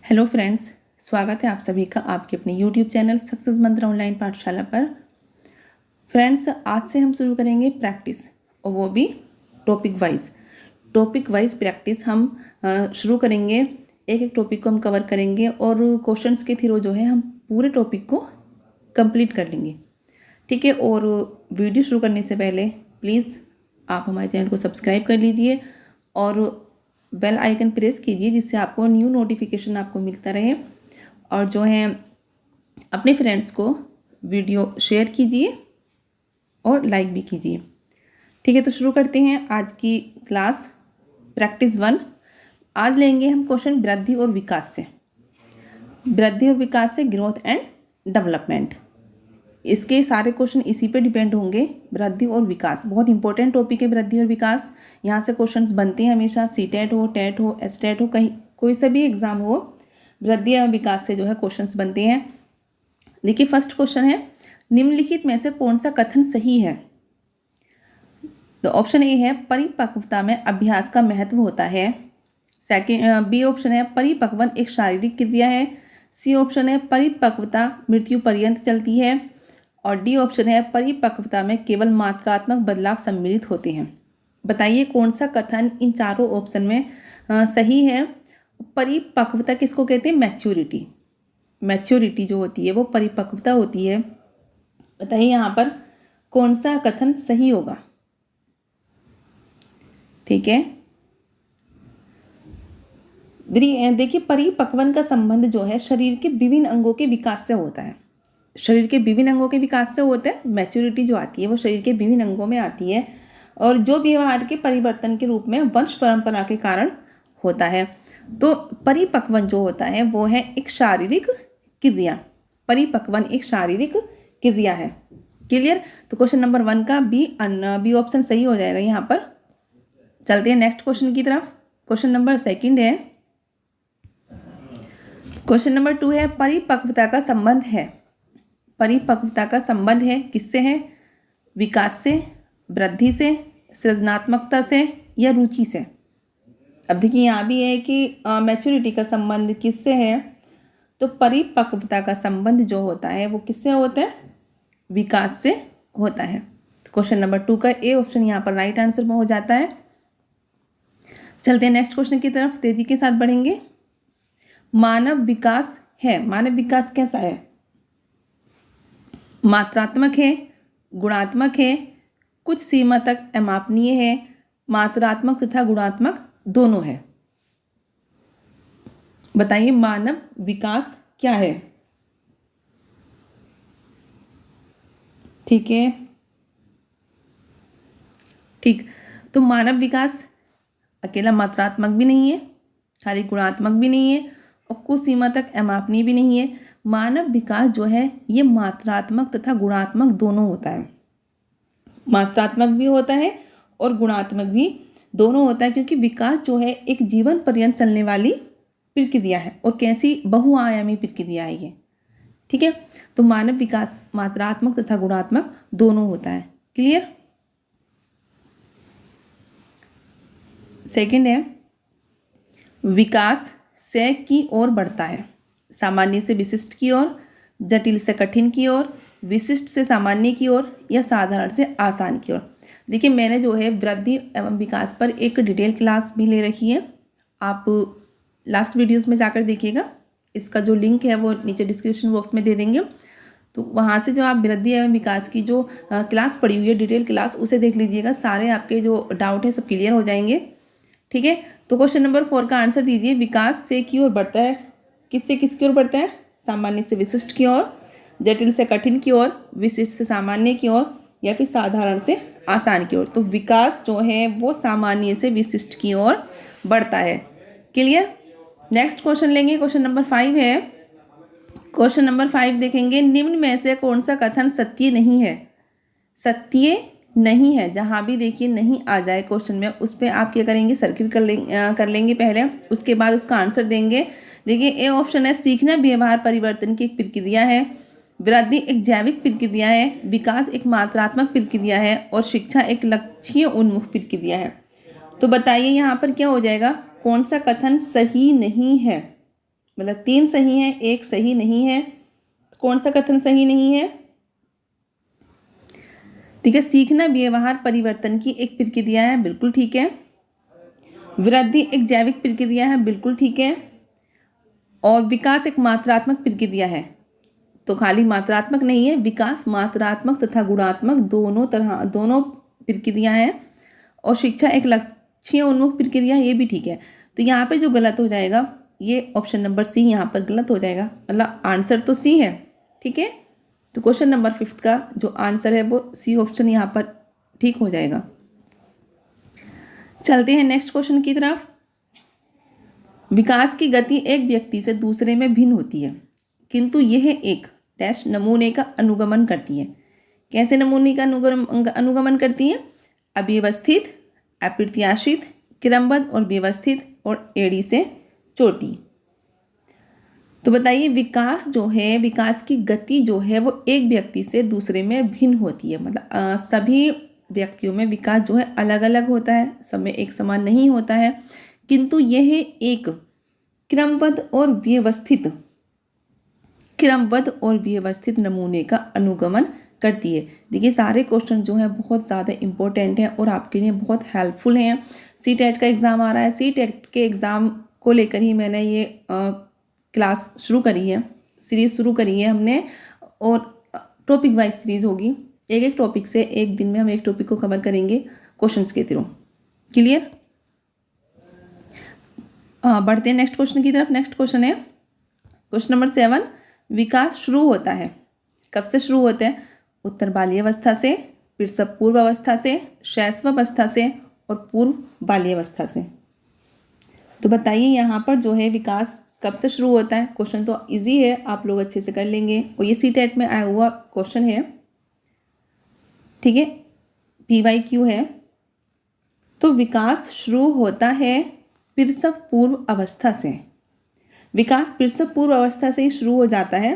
Hello friends, स्वागत है आप सभी का आपके अपने यूट्यूब चैनल सक्सेस मंत्र ऑनलाइन पाठशाला पर। फ्रेंड्स, आज से हम शुरू करेंगे प्रैक्टिस, और वो भी टॉपिक वाइज प्रैक्टिस हम शुरू करेंगे। एक एक टॉपिक को हम कवर करेंगे और क्वेश्चंस के थ्रू जो है हम पूरे टॉपिक को कंप्लीट कर लेंगे। ठीक है। और वीडियो शुरू करने से पहले प्लीज़ आप हमारे चैनल को सब्सक्राइब कर लीजिए और बेल आइकन प्रेस कीजिए, जिससे आपको न्यू नोटिफिकेशन आपको मिलता रहे। और जो है अपने फ्रेंड्स को वीडियो शेयर कीजिए और लाइक भी कीजिए। ठीक है, तो शुरू करते हैं आज की क्लास प्रैक्टिस 1। आज लेंगे हम क्वेश्चन वृद्धि और विकास से ग्रोथ एंड डेवलपमेंट। इसके सारे क्वेश्चन इसी पे डिपेंड होंगे, वृद्धि और विकास। बहुत इंपॉर्टेंट टॉपिक है वृद्धि और विकास। यहाँ से क्वेश्चंस बनते हैं हमेशा, सीटेट हो, टेट हो, एसटेट हो, कहीं कोई सा भी एग्जाम हो, वृद्धि और विकास से जो है क्वेश्चंस बनते हैं। देखिए, फर्स्ट क्वेश्चन है, निम्नलिखित में से कौन सा कथन सही है? तो ऑप्शन ए है, परिपक्वता में अभ्यास का महत्व होता है। सेकेंड बी ऑप्शन है, परिपक्वन एक शारीरिक क्रिया है। सी ऑप्शन है, परिपक्वता मृत्यु पर्यंत चलती है। और डी ऑप्शन है, परिपक्वता में केवल मात्रात्मक बदलाव सम्मिलित होते हैं। बताइए कौन सा कथन इन चारों ऑप्शन में सही है? परिपक्वता किसको कहते हैं? मैच्योरिटी जो होती है वो परिपक्वता होती है। बताइए यहाँ पर कौन सा कथन सही होगा? ठीक है, देखिए, परिपक्वन का संबंध जो है शरीर के विभिन्न अंगों के विकास से होता है। मैच्योरिटी जो आती है वो शरीर के विभिन्न अंगों में आती है, और जो व्यवहार के परिवर्तन के रूप में वंश परंपरा के कारण होता है। तो परिपक्वन जो होता है वो है एक शारीरिक क्रिया। है। क्लियर? तो क्वेश्चन नंबर 1 का बी ऑप्शन सही हो जाएगा यहाँ पर। चलते हैं नेक्स्ट क्वेश्चन की तरफ। क्वेश्चन नंबर 2 है। क्वेश्चन नंबर 2 है, परिपक्वता का संबंध है किससे है? विकास से, वृद्धि से, सृजनात्मकता से या रुचि से? अब देखिए, यहाँ भी है कि मैच्योरिटी का संबंध किससे है, तो परिपक्वता का संबंध जो होता है वो किससे होता है? विकास से होता है। तो क्वेश्चन नंबर 2 का ए ऑप्शन यहाँ पर राइट आंसर में हो जाता है। चलते हैं नेक्स्ट क्वेश्चन की तरफ, तेजी के साथ बढ़ेंगे। मानव विकास कैसा है? मात्रात्मक है, गुणात्मक है, कुछ सीमा तक अमापनीय है, मात्रात्मक तथा गुणात्मक दोनों है। बताइए मानव विकास क्या है? ठीक है, ठीक। तो मानव विकास अकेला मात्रात्मक भी नहीं है, खाली गुणात्मक भी नहीं है, और कुछ सीमा तक अमापनीय भी नहीं है। मानव विकास जो है ये मात्रात्मक तथा गुणात्मक दोनों होता है। मात्रात्मक भी होता है और गुणात्मक भी दोनों होता है, क्योंकि विकास जो है एक जीवन पर्यंत चलने वाली प्रक्रिया है, और कैसी बहुआयामी प्रक्रिया है ये। ठीक है, तो मानव विकास मात्रात्मक तथा गुणात्मक दोनों होता है। क्लियर? सेकंड है, विकास से की ओर बढ़ता है, सामान्य से विशिष्ट की ओर, जटिल से कठिन की ओर, विशिष्ट से सामान्य की ओर, या साधारण से आसान की ओर। देखिए, मैंने जो है वृद्धि एवं विकास पर एक डिटेल क्लास भी ले रखी है, आप लास्ट वीडियोस में जाकर देखिएगा। इसका जो लिंक है वो नीचे डिस्क्रिप्शन बॉक्स में दे देंगे, तो वहाँ से जो आप वृद्धि एवं विकास की जो क्लास पढ़ी हुई है, डिटेल क्लास, उसे देख लीजिएगा। सारे आपके जो डाउट है सब क्लियर हो जाएंगे। ठीक है, तो क्वेश्चन नंबर 4 का आंसर दीजिए। विकास से की ओर बढ़ता है, किसकी ओर बढ़ता है? सामान्य से विशिष्ट की ओर, जटिल से कठिन की ओर, विशिष्ट से सामान्य की ओर, या फिर साधारण से आसान की ओर। तो विकास जो है वो सामान्य से विशिष्ट की ओर बढ़ता है। क्लियर? नेक्स्ट क्वेश्चन लेंगे, क्वेश्चन नंबर 5 है। क्वेश्चन नंबर 5 देखेंगे, निम्न में से कौन सा कथन सत्य नहीं है? जहाँ भी देखिए नहीं आ जाए क्वेश्चन में, उस पर आप क्या करेंगे? सर्किल कर लेंगे पहले, उसके बाद उसका आंसर देंगे। देखिए, ए ऑप्शन है, सीखना व्यवहार परिवर्तन की एक प्रक्रिया है, वृद्धि एक जैविक प्रक्रिया है, विकास एक मात्रात्मक प्रक्रिया है, और शिक्षा एक लक्ष्य उन्मुख प्रक्रिया है। तो बताइए यहाँ पर क्या हो जाएगा? कौन सा कथन सही नहीं है? मतलब 3 सही है, 1 सही नहीं है। कौन सा कथन सही नहीं है? ठीक है, सीखना व्यवहार परिवर्तन की एक प्रक्रिया है, बिल्कुल ठीक है। वृद्धि एक जैविक प्रक्रिया है, बिल्कुल ठीक है। और विकास एक मात्रात्मक प्रक्रिया है, तो खाली मात्रात्मक नहीं है, विकास मात्रात्मक तथा गुणात्मक दोनों प्रक्रिया है। और शिक्षा एक लक्ष्य उन्मुख प्रक्रिया, ये भी ठीक है। तो यहाँ पे जो गलत हो जाएगा ये ऑप्शन नंबर सी यहाँ पर गलत हो जाएगा, मतलब आंसर तो सी है, ठीक है। तो क्वेश्चन नंबर 5 का जो आंसर है वो सी ऑप्शन यहाँ पर ठीक हो जाएगा। चलते हैं नेक्स्ट क्वेश्चन की तरफ। विकास की गति एक व्यक्ति से दूसरे में भिन्न होती है, किंतु यह एक डैश नमूने का अनुगमन करती है। कैसे नमूने का अनुगमन करती है? अव्यवस्थित, अप्रत्याशित, क्रमबद्ध और व्यवस्थित और एड़ी से चोटी। तो बताइए, विकास जो है, विकास की गति जो है वो एक व्यक्ति से दूसरे में भिन्न होती है, मतलब सभी व्यक्तियों में विकास जो है अलग अलग होता है, सब में एक समान नहीं होता है, किंतु यह एक क्रमबद्ध और व्यवस्थित नमूने का अनुगमन करती है। देखिए, सारे क्वेश्चन जो हैं बहुत ज़्यादा इंपॉर्टेंट हैं और आपके लिए बहुत हेल्पफुल हैं। सीटेट का एग्ज़ाम आ रहा है, सीटेट के एग्ज़ाम को लेकर ही मैंने ये क्लास शुरू करी है, सीरीज़ शुरू करी है हमने, और टॉपिक वाइज सीरीज़ होगी। एक एक टॉपिक से एक दिन में हम एक टॉपिक को कवर करेंगे क्वेश्चंस के थ्रू। क्लियर? बढ़ते हैं नेक्स्ट क्वेश्चन की तरफ। नेक्स्ट क्वेश्चन है क्वेश्चन नंबर 7। विकास शुरू होता है, कब से शुरू होता है? उत्तर बाल्यावस्था से, प्रसव पूर्व अवस्था से, शैशवावस्था से और पूर्व बाल्यावस्था से। तो बताइए यहाँ पर जो है विकास कब से शुरू होता है? क्वेश्चन तो इजी है, आप लोग अच्छे से कर लेंगे, और ये सीटेट में आया हुआ क्वेश्चन है, ठीक है, PYQ है। तो विकास शुरू होता है प्रसव पूर्व अवस्था से। विकास प्रसव पूर्व अवस्था से ही शुरू हो जाता है।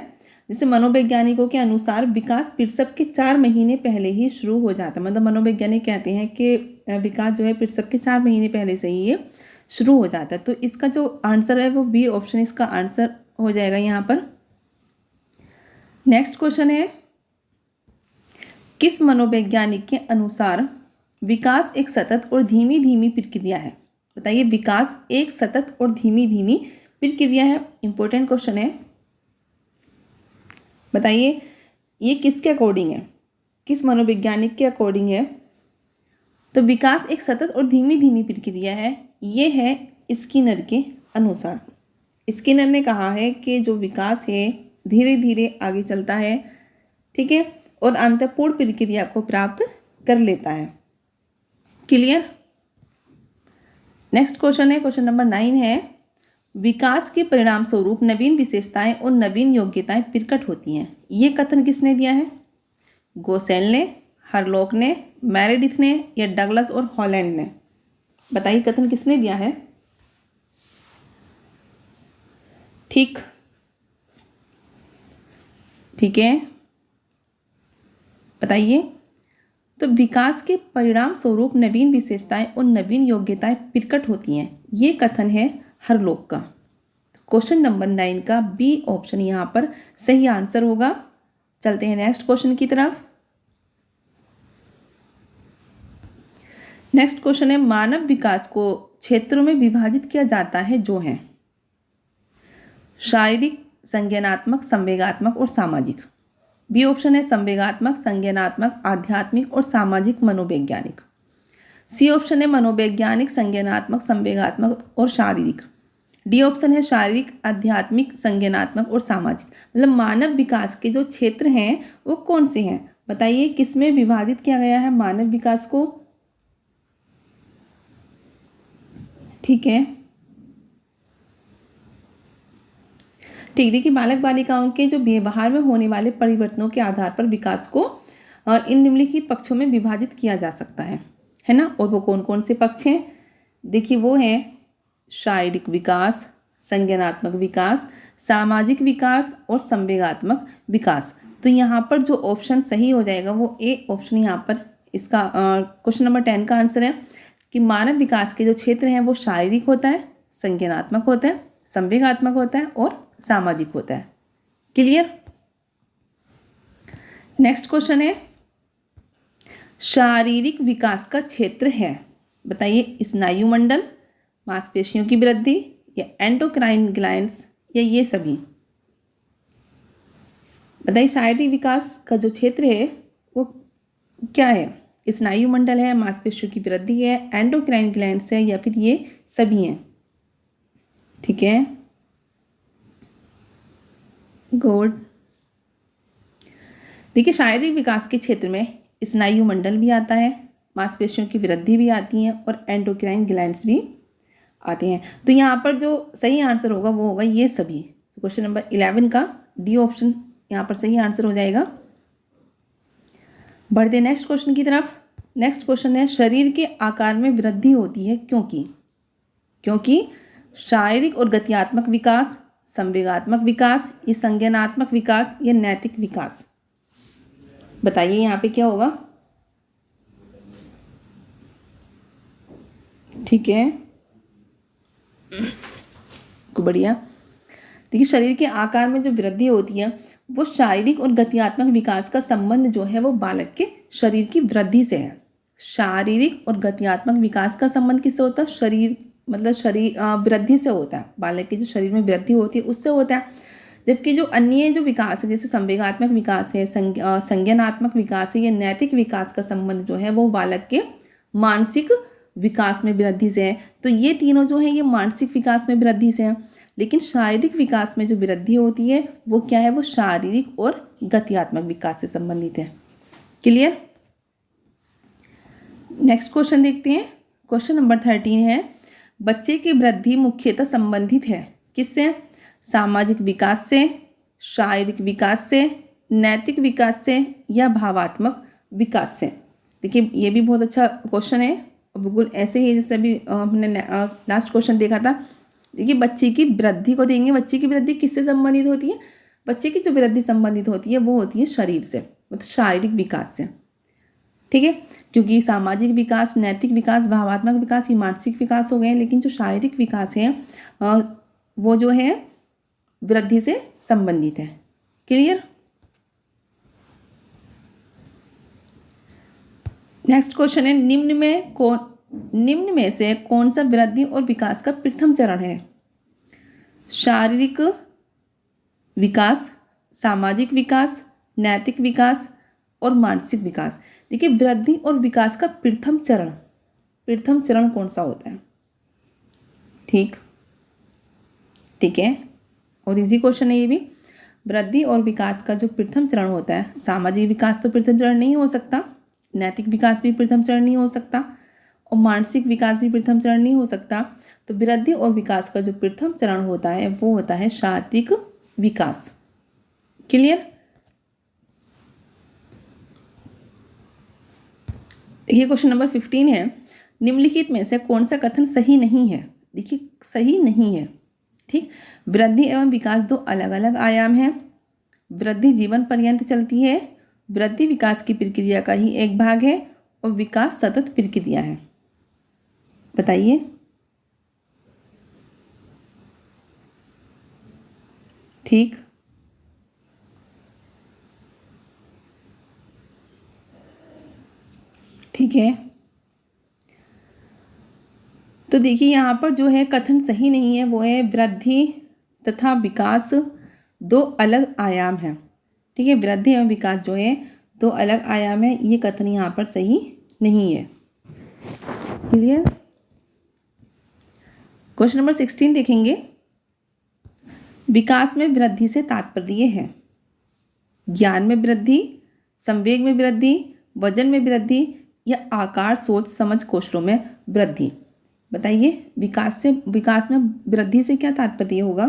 जैसे मनोवैज्ञानिकों के अनुसार विकास प्रसव के 4 महीने पहले ही शुरू हो जाता है, मतलब मनोवैज्ञानिक कहते हैं कि विकास जो है प्रसव के 4 महीने पहले से ही ये शुरू हो जाता है। तो इसका जो आंसर है वो बी ऑप्शन इसका आंसर हो जाएगा यहाँ पर। नेक्स्ट क्वेश्चन है, किस मनोवैज्ञानिक के अनुसार विकास एक सतत और धीमी धीमी प्रक्रिया है? बताइए, विकास एक सतत और धीमी धीमी प्रक्रिया है, इंपॉर्टेंट क्वेश्चन है। बताइए ये किसके अकॉर्डिंग है, किस मनोवैज्ञानिक के अकॉर्डिंग है? तो विकास एक सतत और धीमी धीमी प्रक्रिया है, ये है स्किनर के अनुसार। स्किनर ने कहा है कि जो विकास है धीरे धीरे आगे चलता है, ठीक है, और अंतपूर्ण प्रक्रिया को प्राप्त कर लेता है। क्लियर? नेक्स्ट क्वेश्चन है क्वेश्चन नंबर 9 है, विकास के परिणाम स्वरूप नवीन विशेषताएं और नवीन योग्यताएं प्रकट होती हैं। ये कथन किसने दिया है? गोसेल ने, हरलॉक ने, मेरेडिथ ने या डगलस और हॉलैंड ने? बताइए कथन किसने दिया है? ठीक है, बताइए। तो विकास के परिणाम स्वरूप नवीन विशेषताएं और नवीन योग्यताएं प्रकट होती हैं, ये कथन है हरलॉक का। क्वेश्चन नंबर 9 का बी ऑप्शन यहाँ पर सही आंसर होगा। चलते हैं नेक्स्ट क्वेश्चन की तरफ। नेक्स्ट क्वेश्चन है, मानव विकास को क्षेत्रों में विभाजित किया जाता है जो हैं शारीरिक, संज्ञानात्मक, संवेगात्मक और सामाजिक। बी ऑप्शन है संवेगात्मक, संज्ञानात्मक, आध्यात्मिक और सामाजिक मनोवैज्ञानिक। सी ऑप्शन है मनोवैज्ञानिक, संज्ञानात्मक, संवेगात्मक और शारीरिक। डी ऑप्शन है शारीरिक, आध्यात्मिक, संज्ञानात्मक और सामाजिक। मतलब मानव विकास के जो क्षेत्र हैं वो कौन से हैं? बताइए किसमें विभाजित किया गया है मानव विकास को? ठीक है, ठीक। देखिए, बालक बालिकाओं के जो व्यवहार में होने वाले परिवर्तनों के आधार पर विकास को इन निम्नलिखित पक्षों में विभाजित किया जा सकता है ना। और वो कौन कौन से पक्ष हैं? देखिए, वो हैं शारीरिक विकास, संज्ञानात्मक विकास, सामाजिक विकास और संवेगात्मक विकास। तो यहाँ पर जो ऑप्शन सही हो जाएगा वो ए ऑप्शन यहाँ पर इसका क्वेश्चन नंबर 10 का आंसर है कि मानव विकास के जो क्षेत्र हैं वो शारीरिक होता है, संज्ञानात्मक होता है, संवेगात्मक होता है और सामाजिक होता है। क्लियर। नेक्स्ट क्वेश्चन है, शारीरिक विकास का क्षेत्र है, बताइए स्नायुमंडल, मांसपेशियों की वृद्धि या एंडोक्राइन ग्लैंड्स या ये सभी। बताइए शारीरिक विकास का जो क्षेत्र है वो क्या है, स्नायुमंडल है, मांसपेशियों की वृद्धि है, एंडोक्राइन ग्लैंड्स है या फिर ये सभी हैं। ठीक है, गुड। देखिए शारीरिक विकास के क्षेत्र में स्नायुमंडल भी आता है, मांसपेशियों की वृद्धि भी आती है और एंडोक्राइन ग्लैंड्स भी आते हैं। तो यहाँ पर जो सही आंसर होगा वो होगा ये सभी। क्वेश्चन नंबर 11 का डी ऑप्शन यहाँ पर सही आंसर हो जाएगा। बढ़ते नेक्स्ट क्वेश्चन की तरफ। नेक्स्ट क्वेश्चन है, शरीर के आकार में वृद्धि होती है क्योंकि शारीरिक और गत्यात्मक विकास, संवेगात्मक विकास, ये संज्ञानात्मक विकास, ये नैतिक विकास। बताइए यहाँ पे क्या होगा। ठीक है, बढ़िया। देखिए शरीर के आकार में जो वृद्धि होती है वो शारीरिक और गत्यात्मक विकास का संबंध जो है वो बालक के शरीर की वृद्धि से है। शारीरिक और गत्यात्मक विकास का संबंध किससे होता है, शरीर मतलब शरीर वृद्धि से होता है, बालक के जो शरीर में वृद्धि होती है उससे होता है। जबकि जो अन्य जो विकास है जैसे संवेगात्मक विकास है, संज्ञानात्मक विकास है, या नैतिक विकास का संबंध जो है वो बालक के मानसिक विकास में वृद्धि से है। तो ये तीनों जो है ये मानसिक विकास में वृद्धि से है, लेकिन शारीरिक विकास में जो वृद्धि होती है वो क्या है, वो शारीरिक और गत्यात्मक विकास से संबंधित है। क्लियर। नेक्स्ट क्वेश्चन देखते हैं। क्वेश्चन नंबर 13 है, बच्चे की वृद्धि मुख्यतः संबंधित है किससे, सामाजिक विकास से, शारीरिक विकास से, नैतिक विकास से या भावात्मक विकास से। देखिए ये भी बहुत अच्छा क्वेश्चन है, बिल्कुल ऐसे ही जैसे अभी हमने लास्ट क्वेश्चन देखा था। देखिए बच्चे की वृद्धि को देंगे, बच्चे की वृद्धि किससे संबंधित होती है, बच्चे की जो वृद्धि संबंधित होती है वो होती है शरीर से, मतलब शारीरिक विकास से। ठीक है, क्योंकि सामाजिक विकास, नैतिक विकास, भावात्मक विकास ये मानसिक विकास हो गए, लेकिन जो शारीरिक विकास है वो जो है वृद्धि से संबंधित है। क्लियर। नेक्स्ट क्वेश्चन है, निम्न में से कौन सा वृद्धि और विकास का प्रथम चरण है, शारीरिक विकास, सामाजिक विकास, नैतिक विकास और मानसिक विकास। देखिए वृद्धि और विकास का प्रथम चरण कौन सा होता है। ठीक है, और इजी क्वेश्चन है ये भी। वृद्धि और विकास का जो प्रथम चरण होता है, सामाजिक विकास तो प्रथम चरण नहीं हो सकता, नैतिक विकास भी प्रथम चरण नहीं हो सकता और मानसिक विकास भी प्रथम चरण नहीं हो सकता। तो वृद्धि और विकास का जो प्रथम चरण होता है वो होता है शारीरिक विकास। क्लियर। ये क्वेश्चन नंबर 15 है, निम्नलिखित में से कौन सा कथन सही नहीं है। देखिए सही नहीं है। ठीक, वृद्धि एवं विकास दो अलग अलग आयाम हैं, वृद्धि जीवन पर्यंत चलती है, वृद्धि विकास की प्रक्रिया का ही एक भाग है और विकास सतत प्रक्रिया है। बताइए। ठीक है, तो देखिए यहाँ पर जो है कथन सही नहीं है, वो है वृद्धि तथा विकास दो अलग आयाम हैं। ठीक है, वृद्धि एवं विकास जो है दो अलग आयाम है, ये कथन यहाँ पर सही नहीं है। क्लियर। क्वेश्चन नंबर 16 देखेंगे। विकास में वृद्धि से तात्पर्य है ज्ञान में वृद्धि, संवेग में वृद्धि, वजन में वृद्धि या आकार, सोच, समझ, कौशलों में वृद्धि। बताइए विकास में वृद्धि से क्या तात्पर्य होगा।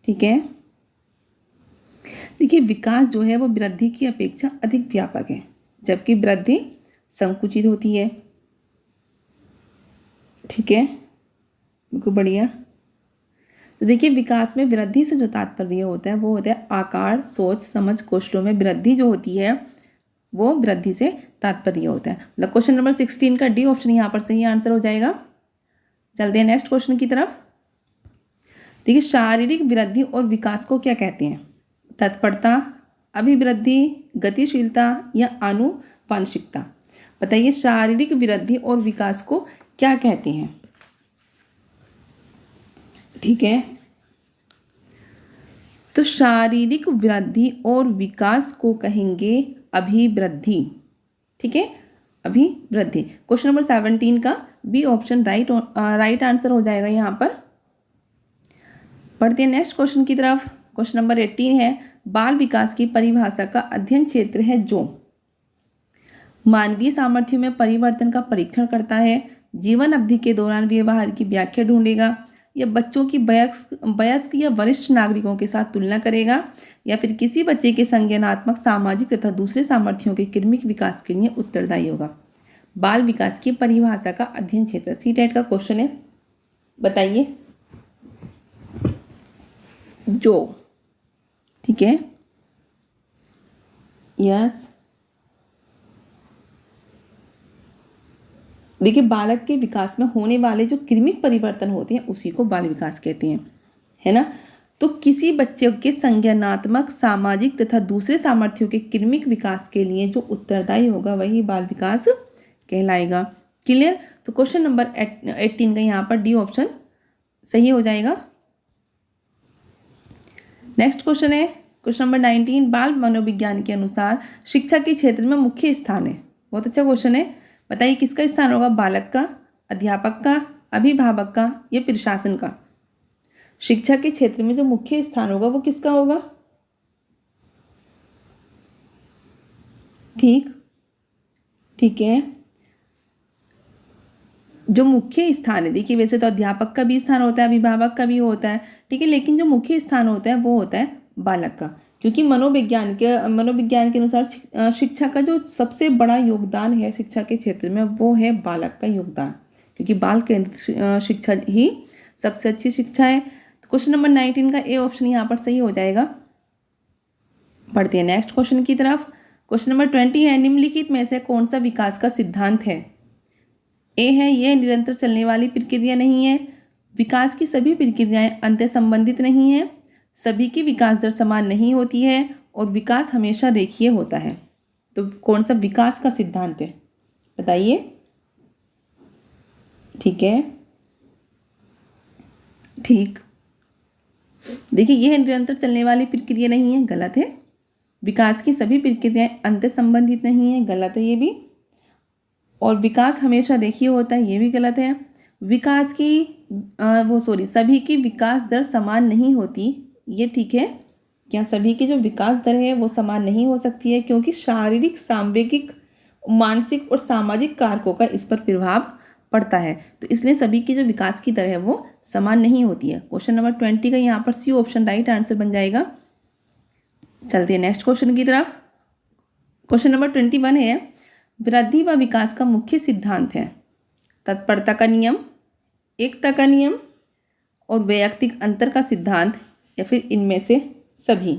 ठीक है, देखिए विकास जो है वो वृद्धि की अपेक्षा अधिक व्यापक है, जबकि वृद्धि संकुचित होती है। ठीक है, बिल्कुल बढ़िया। तो देखिए विकास में वृद्धि से जो तात्पर्य होता है वो होता है आकार, सोच, समझ, कौशलों में वृद्धि जो होती है वो वृद्धि से तात्पर्य होता है। मतलब क्वेश्चन नंबर 16 का डी ऑप्शन यहाँ पर सही आंसर हो जाएगा। चलते हैं नेक्स्ट क्वेश्चन की तरफ। देखिए, शारीरिक वृद्धि और विकास को क्या कहते हैं? तत्परता, अभिवृद्धि, गतिशीलता या आनुवांशिकता। बताइए, शारीरिक वृद्धि और विकास को क्या कहते हैं? ठीक है, तो शारीरिक वृद्धि और विकास को कहेंगे अभिवृद्धि। ठीक है, अभिवृद्धि। क्वेश्चन नंबर 17 का बी ऑप्शन राइट आंसर हो जाएगा यहाँ पर। पढ़ते हैं नेक्स्ट क्वेश्चन की तरफ। क्वेश्चन नंबर 18 है, बाल विकास की परिभाषा का अध्ययन क्षेत्र है जो मानवीय सामर्थ्यों में परिवर्तन का परीक्षण करता है, जीवन अवधि के दौरान व्यवहार की व्याख्या ढूंढेगा, या बच्चों की वयस्क या वरिष्ठ नागरिकों के साथ तुलना करेगा, या फिर किसी बच्चे के संज्ञानात्मक, सामाजिक तथा दूसरे सामर्थ्यों के क्रमिक विकास के लिए उत्तरदायी होगा। बाल विकास की परिभाषा का अध्ययन क्षेत्र सीटेट का क्वेश्चन है। बताइए जो। ठीक है, यस। देखिए, बालक के विकास में होने वाले जो क्रमिक परिवर्तन होते हैं उसी को बाल विकास कहते हैं, है ना। तो किसी बच्चे के संज्ञानात्मक, सामाजिक तथा दूसरे सामर्थ्यों के क्रमिक विकास के लिए जो उत्तरदायी होगा वही बाल विकास कहलाएगा। क्लियर? तो क्वेश्चन नंबर 18 का यहाँ पर डी ऑप्शन सही हो जाएगा। नेक्स्ट क्वेश्चन है क्वेश्चन नंबर 19, बाल मनोविज्ञान के अनुसार शिक्षा के क्षेत्र में मुख्य स्थान है। बहुत अच्छा क्वेश्चन है। बताइए किसका स्थान होगा? बालक का, अध्यापक का, अभिभावक का या प्रशासन का? शिक्षा के क्षेत्र में जो मुख्य स्थान होगा वो किसका होगा? ठीक है, जो मुख्य स्थान है, देखिए वैसे तो अध्यापक का भी स्थान होता है, अभिभावक का भी होता है, ठीक है, लेकिन जो मुख्य स्थान होता है वो होता है बालक का, क्योंकि मनोविज्ञान के अनुसार शिक्षा का जो सबसे बड़ा योगदान है शिक्षा के क्षेत्र में वो है बालक का योगदान, क्योंकि बाल केंद्रित शिक्षा ही सबसे अच्छी शिक्षा है। तो क्वेश्चन नंबर 19 का ए ऑप्शन यहाँ पर सही हो जाएगा। पढ़ते हैं नेक्स्ट क्वेश्चन की तरफ। क्वेश्चन नंबर 20 है, निम्नलिखित में से कौन सा विकास का सिद्धांत है? ए है, यह निरंतर चलने वाली प्रक्रिया नहीं है, विकास की सभी प्रक्रियाएं अंतः संबंधित नहीं है, सभी की विकास दर समान नहीं होती है, और विकास हमेशा रेखीय होता है। तो कौन सा विकास का सिद्धांत है? बताइए। ठीक है, ठीक। देखिए, यह निरंतर चलने वाली प्रक्रिया नहीं है, गलत है। विकास की सभी प्रक्रियाएं अंतः संबंधित नहीं है, गलत है ये भी। और विकास हमेशा रेखीय होता है, ये भी गलत है। विकास की सभी की विकास दर समान नहीं होती, ये ठीक है। क्या सभी की जो विकास दर है वो समान नहीं हो सकती है? क्योंकि शारीरिक, सांवेगिक, मानसिक और सामाजिक कारकों का इस पर प्रभाव पड़ता है, तो इसलिए सभी की जो विकास की दर है वो समान नहीं होती है। क्वेश्चन नंबर 20 का यहाँ पर सी ऑप्शन राइट आंसर बन जाएगा। चलते हैं नेक्स्ट क्वेश्चन की तरफ। क्वेश्चन नंबर 21 है, वृद्धि व विकास का मुख्य सिद्धांत है तत्परता का नियम, एकता का नियम और वैयक्तिक अंतर का सिद्धांत, या फिर इनमें से सभी?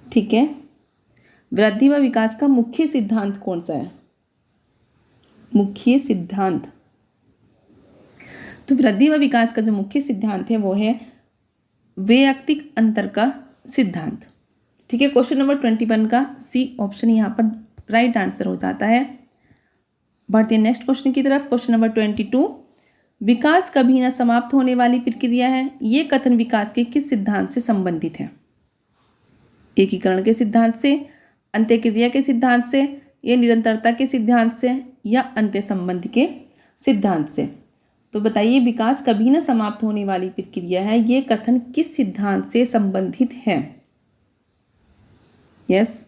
ठीक है, वृद्धि व विकास का मुख्य सिद्धांत कौन सा है? मुख्य सिद्धांत, तो वृद्धि व विकास का जो मुख्य सिद्धांत है वो है वैयक्तिक अंतर का सिद्धांत। ठीक है, क्वेश्चन नंबर 21 का सी ऑप्शन यहाँ पर राइट आंसर हो जाता है। बढ़ते हैं नेक्स्ट क्वेश्चन की तरफ। क्वेश्चन नंबर 22, विकास कभी न समाप्त होने वाली प्रक्रिया है, ये कथन विकास के किस सिद्धांत से संबंधित है? एकीकरण के सिद्धांत से, अंत्यक्रिया के सिद्धांत से, या निरंतरता के सिद्धांत से, या अंत्य संबंध के सिद्धांत से? तो बताइए, विकास कभी न समाप्त होने वाली प्रक्रिया है, ये कथन किस सिद्धांत से संबंधित है? यस,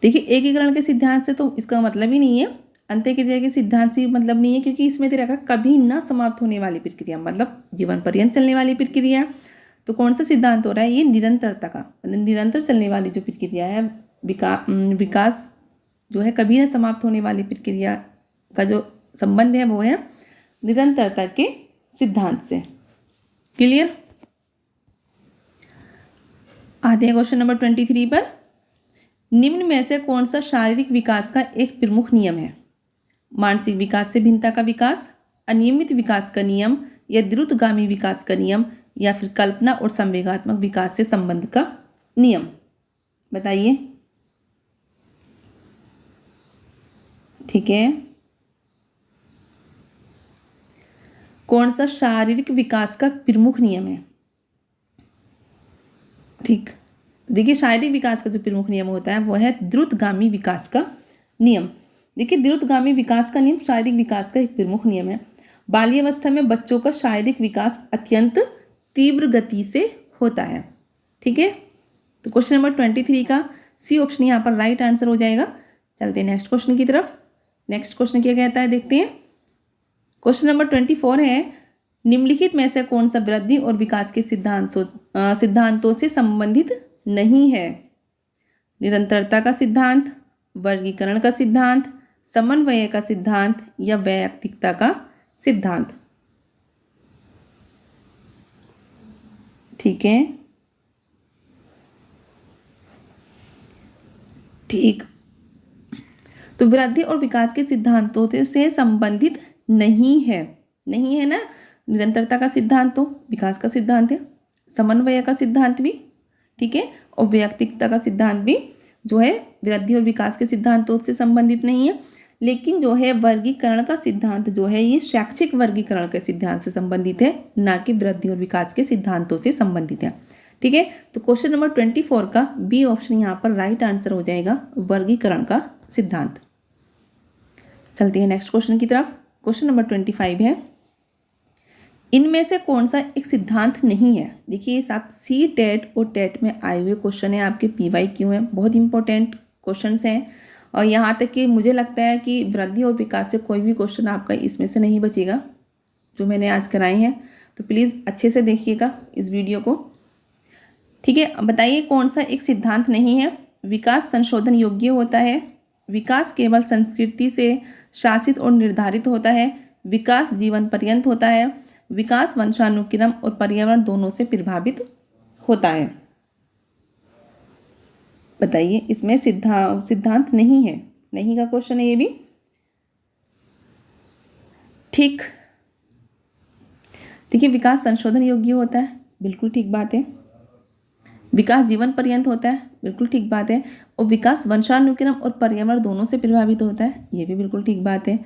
देखिए एकीकरण के सिद्धांत से तो इसका मतलब ही नहीं है, अंत्यक्रिया के सिद्धांत से मतलब नहीं है, क्योंकि इसमें दे रखा कभी न समाप्त होने वाली प्रक्रिया, मतलब जीवन पर्यंत चलने वाली प्रक्रिया। तो कौन सा सिद्धांत हो रहा है? ये निरंतरता का, मतलब निरंतर चलने वाली जो प्रक्रिया है, विकास जो है कभी न समाप्त होने वाली प्रक्रिया का जो संबंध है वो है निरंतरता के सिद्धांत से। क्लियर? आते हैं क्वेश्चन नंबर 23 पर। निम्न में से कौन सा शारीरिक विकास का एक प्रमुख नियम है? मानसिक विकास से भिन्नता का विकास, अनियमित विकास का नियम, या द्रुतगामी विकास का नियम, या फिर कल्पना और संवेगात्मक विकास से संबंध का नियम? बताइए। ठीक है, कौन सा शारीरिक विकास का प्रमुख नियम है? ठीक, देखिए शारीरिक विकास का जो प्रमुख नियम होता है वो है द्रुतगामी विकास का नियम। देखिए द्रुतगामी विकास का नियम शारीरिक विकास का एक प्रमुख नियम है। बाल्यावस्था में बच्चों का शारीरिक विकास अत्यंत तीव्र गति से होता है। ठीक है, तो क्वेश्चन नंबर 23 का सी ऑप्शन यहाँ पर राइट आंसर हो जाएगा। चलते हैं नेक्स्ट क्वेश्चन की तरफ। नेक्स्ट क्वेश्चन क्या कहता है, देखते हैं। क्वेश्चन नंबर 24 है, निम्नलिखित में से कौन सा वृद्धि और विकास के सिद्धांतों से संबंधित नहीं है? निरंतरता का सिद्धांत, वर्गीकरण का सिद्धांत, समन्वय का सिद्धांत, या वैयक्तिकता का सिद्धांत? ठीक है, ठीक, तो वृद्धि और विकास के सिद्धांतों से संबंधित नहीं है। नहीं है ना, निरंतरता का सिद्धांत तो विकास का सिद्धांत है, समन्वय का सिद्धांत भी, ठीक है, और वैयक्तिकता का सिद्धांत भी जो है वृद्धि और विकास के सिद्धांतों से संबंधित नहीं है। लेकिन जो है वर्गीकरण का सिद्धांत जो है ये शैक्षिक वर्गीकरण के सिद्धांत से संबंधित है, ना कि वृद्धि और विकास के सिद्धांतों से संबंधित है। ठीक है, तो क्वेश्चन नंबर 24 का बी ऑप्शन यहाँ पर राइट आंसर हो जाएगा, वर्गीकरण का सिद्धांत। चलते हैं नेक्स्ट क्वेश्चन की तरफ। क्वेश्चन नंबर 25 है, इनमें से कौन सा एक सिद्धांत नहीं है? देखिए ये सब सी टेट और टेट में आए हुए क्वेश्चन है, आपके PYQ हैं, बहुत इंपॉर्टेंट क्वेश्चंस हैं। और यहाँ तक कि मुझे लगता है कि वृद्धि और विकास से कोई भी क्वेश्चन आपका इसमें से नहीं बचेगा जो मैंने आज कराए हैं। तो प्लीज़ अच्छे से देखिएगा इस वीडियो को। ठीक है, बताइए कौन सा एक सिद्धांत नहीं है? विकास संशोधन योग्य होता है, विकास केवल संस्कृति से शासित और निर्धारित होता है, विकास जीवन पर्यंत होता है, विकास वंशानुक्रम और पर्यावरण दोनों से प्रभावित होता है। बताइए, इसमें सिद्धांत नहीं है, नहीं का क्वेश्चन है ये भी। ठीक, देखिए विकास संशोधन योग्य होता है, बिल्कुल ठीक बात है। विकास जीवन पर्यंत होता है, बिल्कुल ठीक बात है। और विकास वंशानुक्रम और पर्यावरण दोनों से प्रभावित होता है, ये भी बिल्कुल ठीक बात है।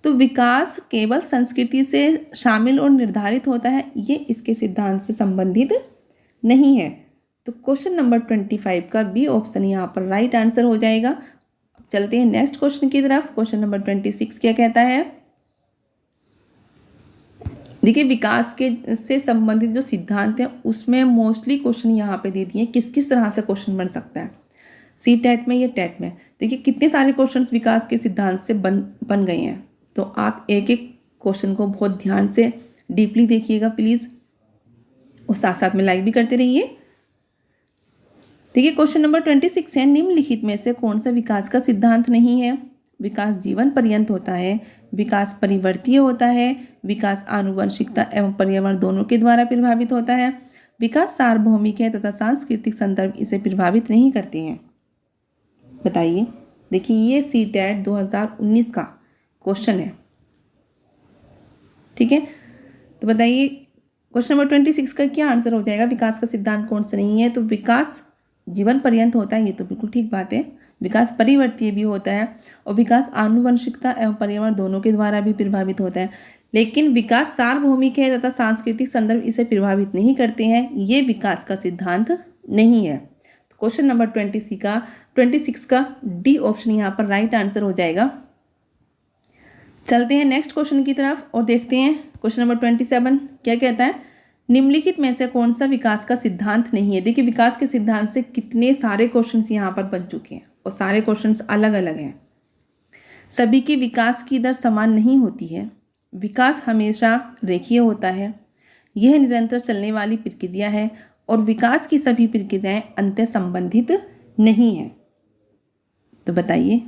तो विकास केवल संस्कृति से शामिल और निर्धारित होता है, ये इसके सिद्धांत से संबंधित नहीं है। तो क्वेश्चन नंबर 25 का बी ऑप्शन यहाँ पर राइट आंसर हो जाएगा। चलते हैं नेक्स्ट क्वेश्चन की तरफ। क्वेश्चन नंबर 26 क्या कहता है? देखिए विकास के से संबंधित जो सिद्धांत है उसमें मोस्टली क्वेश्चन यहाँ पे दे दिए किस किस तरह से क्वेश्चन बन सकता है, सी टेट में या टेट में। देखिए कितने सारे क्वेश्चंस विकास के सिद्धांत से बन गए हैं। तो आप एक एक क्वेश्चन को बहुत ध्यान से डीपली देखिएगा प्लीज़, और साथ साथ में लाइक भी करते रहिए। देखिए क्वेश्चन नंबर 26 है, निम्नलिखित में से कौन सा विकास का सिद्धांत नहीं है? विकास जीवन पर्यंत होता है, विकास परिवर्तीय होता है, विकास आनुवंशिकता एवं पर्यावरण दोनों के द्वारा प्रभावित होता है, विकास सार्वभौमिक है तथा सांस्कृतिक संदर्भ इसे प्रभावित नहीं करते हैं। बताइए। देखिए ये सी टेट 2019 का क्वेश्चन है, ठीक है। तो बताइए क्वेश्चन नंबर 26 का क्या आंसर हो जाएगा? विकास का सिद्धांत कौन सा नहीं है? तो विकास जीवन पर्यंत होता है, ये तो बिल्कुल ठीक बात है। विकास परिवर्तीय भी होता है और विकास आनुवंशिकता एवं पर्यावरण दोनों के द्वारा भी प्रभावित होता है, लेकिन विकास सार्वभौमिक है तथा सांस्कृतिक संदर्भ इसे प्रभावित नहीं करते हैं, ये विकास का सिद्धांत नहीं है। तो क्वेश्चन नंबर 26 का डी ऑप्शन यहाँ पर राइट आंसर हो जाएगा। चलते हैं नेक्स्ट क्वेश्चन की तरफ और देखते हैं क्वेश्चन नंबर 27 क्या कहता है। निम्नलिखित में से कौन सा विकास का सिद्धांत नहीं है? देखिए विकास के सिद्धांत से कितने सारे क्वेश्चंस यहाँ पर बन चुके हैं और सारे क्वेश्चंस अलग अलग हैं। सभी की विकास की दर समान नहीं होती है, विकास हमेशा रेखीय होता है, यह निरंतर चलने वाली प्रक्रिया है और विकास की सभी प्रक्रियाएं अंतः संबंधित नहीं है। तो बताइए।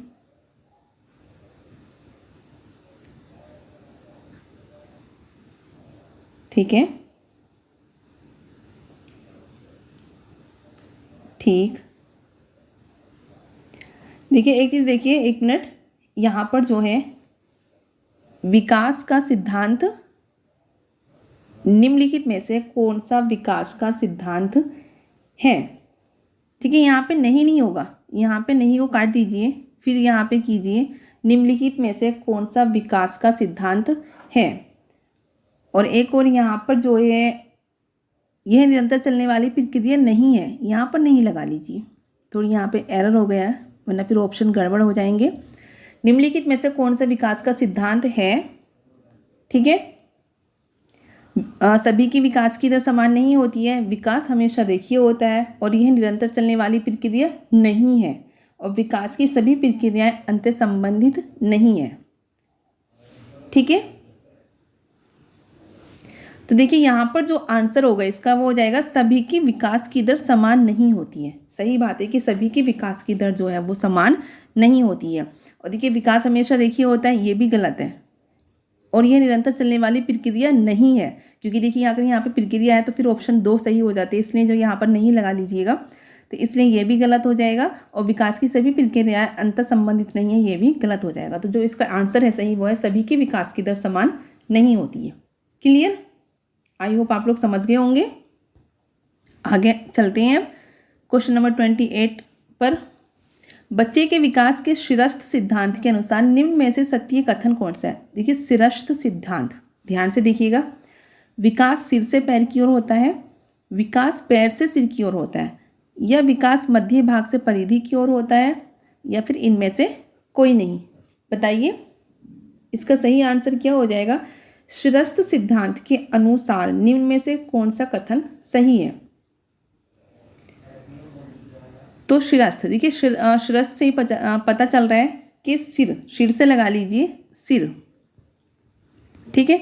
ठीक है, ठीक। देखिए एक चीज़ देखिए, एक मिनट, यहाँ पर जो है विकास का सिद्धांत निम्नलिखित में से कौन सा विकास का सिद्धांत है। ठीक है, यहाँ पे नहीं होगा, यहाँ पे नहीं को काट दीजिए, फिर यहाँ पे कीजिए निम्नलिखित में से कौन सा विकास का सिद्धांत है। और एक और यहाँ पर जो है यह निरंतर चलने वाली प्रक्रिया नहीं है, यहाँ पर नहीं लगा लीजिए, थोड़ी यहाँ पे एरर हो गया है, वरना फिर ऑप्शन गड़बड़ हो जाएंगे। निम्नलिखित में से कौन सा विकास का सिद्धांत है। ठीक है, सभी की विकास की दर समान नहीं होती है, विकास हमेशा रेखीय होता है और यह निरंतर चलने वाली प्रक्रिया नहीं है, और विकास की सभी प्रक्रियाएं अंतर संबंधित नहीं है। ठीक है, तो देखिए यहाँ पर जो आंसर होगा इसका वो हो जाएगा सभी की विकास की दर समान नहीं होती है। सही बात है कि सभी की विकास की दर जो है वो समान नहीं होती है। और देखिए विकास हमेशा रेखीय होता है, ये भी गलत है, और यह निरंतर चलने वाली प्रक्रिया नहीं है, क्योंकि देखिए अगर यहाँ पे प्रक्रिया है तो फिर ऑप्शन 2 सही हो जाते हैं, इसलिए जो यहाँ पर नहीं लगा लीजिएगा, तो इसलिए ये भी गलत हो जाएगा। और विकास की सभी प्रक्रियाएं अंतर संबंधित नहीं है, ये भी गलत हो जाएगा। तो जो इसका आंसर है सही वो है सभी की विकास की दर समान नहीं होती है। क्लियर, आई होप आप लोग समझ गए होंगे। आगे चलते हैं क्वेश्चन नंबर 28 पर। बच्चे के विकास के शिरस्थ सिद्धांत के अनुसार निम्न में से सत्य कथन कौन सा है। देखिए शिरस्थ सिद्धांत, ध्यान से देखिएगा, विकास सिर से पैर की ओर होता है, विकास पैर से सिर की ओर होता है, या विकास मध्य भाग से परिधि की ओर होता है, या फिर इनमें से कोई नहीं। बताइए इसका सही आंसर क्या हो जाएगा। शिरस्थ सिद्धांत के अनुसार निम्न में से कौन सा कथन सही है। तो शिरस्थ, देखिए शिरस्थ से ही पता चल रहा है कि सिर से लगा लीजिए सिर। ठीक है,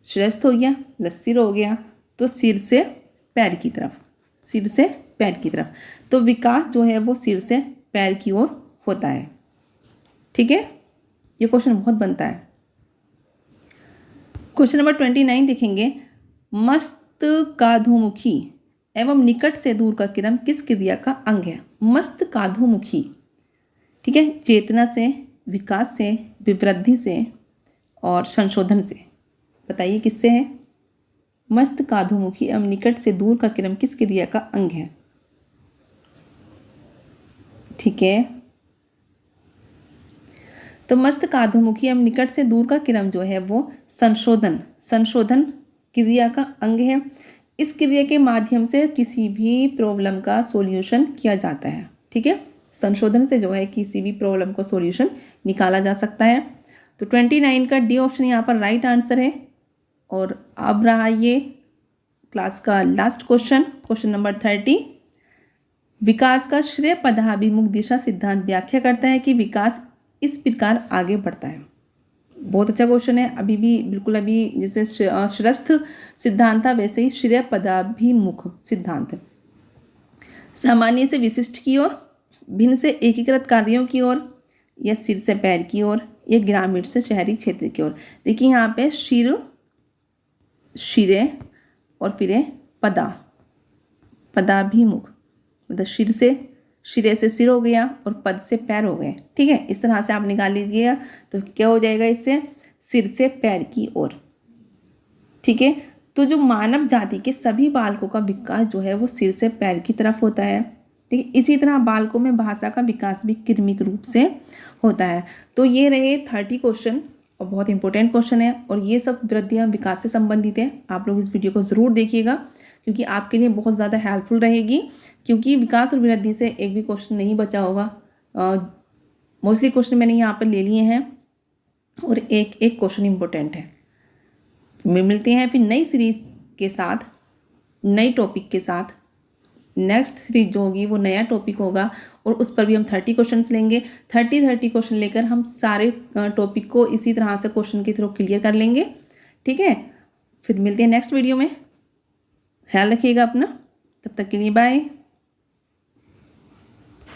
शिरस्थ हो गया प्लस सिर हो गया, तो सिर से पैर की तरफ, सिर से पैर की तरफ, तो विकास जो है वो सिर से पैर की ओर होता है। ठीक है, ये क्वेश्चन बहुत बनता है। क्वेश्चन नंबर 29 देखेंगे, मस्तकाधोमुखी एवं निकट से दूर का क्रम किस क्रिया का अंग है। मस्तकाधोमुखी, ठीक है, चेतना से, विकास से, विवृद्धि से और संशोधन से। बताइए किससे है। मस्तकाधोमुखी एवं निकट से दूर का क्रम किस क्रिया का अंग है। ठीक है, तो मस्तकाधोमुखी एवं निकट से दूर का क्रम जो है वो संशोधन क्रिया का अंग है। इस क्रिया के माध्यम से किसी भी प्रॉब्लम का सॉल्यूशन किया जाता है। ठीक है, संशोधन से जो है किसी भी प्रॉब्लम का सॉल्यूशन निकाला जा सकता है। तो 29 का डी ऑप्शन यहाँ पर राइट आंसर है। और अब रहा ये क्लास का लास्ट क्वेश्चन, क्वेश्चन नंबर 30। विकास का श्रेय पदाभिमुख दिशा सिद्धांत व्याख्या करता है कि विकास इस प्रकार आगे बढ़ता है। बहुत अच्छा क्वेश्चन है। अभी भी बिल्कुल अभी जैसे शिरस्थ सिद्धांत था वैसे ही श्रेय पदाभिमुख सिद्धांत, सामान्य से विशिष्ट की ओर, भिन्न से एकीकृत कार्यों की ओर, या सिर से पैर की ओर, या ग्रामीण से शहरी क्षेत्र की ओर। देखिए यहाँ पे शिरे और फिर पदाभिमुख, मतलब शिरे से सिर हो गया और पद से पैर हो गए। ठीक है, इस तरह से आप निकाल लीजिएगा तो क्या हो जाएगा इससे, सिर से पैर की ओर। ठीक है, तो जो मानव जाति के सभी बालकों का विकास जो है वो सिर से पैर की तरफ होता है। ठीक है, इसी तरह बालकों में भाषा का विकास भी क्रमिक रूप से होता है। तो ये रहे 30 क्वेश्चन और बहुत इंपॉर्टेंट क्वेश्चन है, और ये सब वृद्धि विकास से संबंधित है। आप लोग इस वीडियो को ज़रूर देखिएगा क्योंकि आपके लिए बहुत ज़्यादा हेल्पफुल रहेगी, क्योंकि विकास और वृद्धि से एक भी क्वेश्चन नहीं बचा होगा। मोस्टली क्वेश्चन मैंने यहाँ पर ले लिए हैं और एक एक क्वेश्चन इम्पोर्टेंट है। मिलते हैं फिर नई सीरीज़ के साथ, नई टॉपिक के साथ। नेक्स्ट सीरीज जो होगी वो नया टॉपिक होगा और उस पर भी हम 30 क्वेश्चंस लेंगे। 30 क्वेश्चन लेकर हम सारे टॉपिक को इसी तरह से क्वेश्चन के थ्रू क्लियर कर लेंगे। ठीक है, फिर मिलते हैं नेक्स्ट वीडियो में। ख्याल रखिएगा अपना, तब तक के लिए बाय।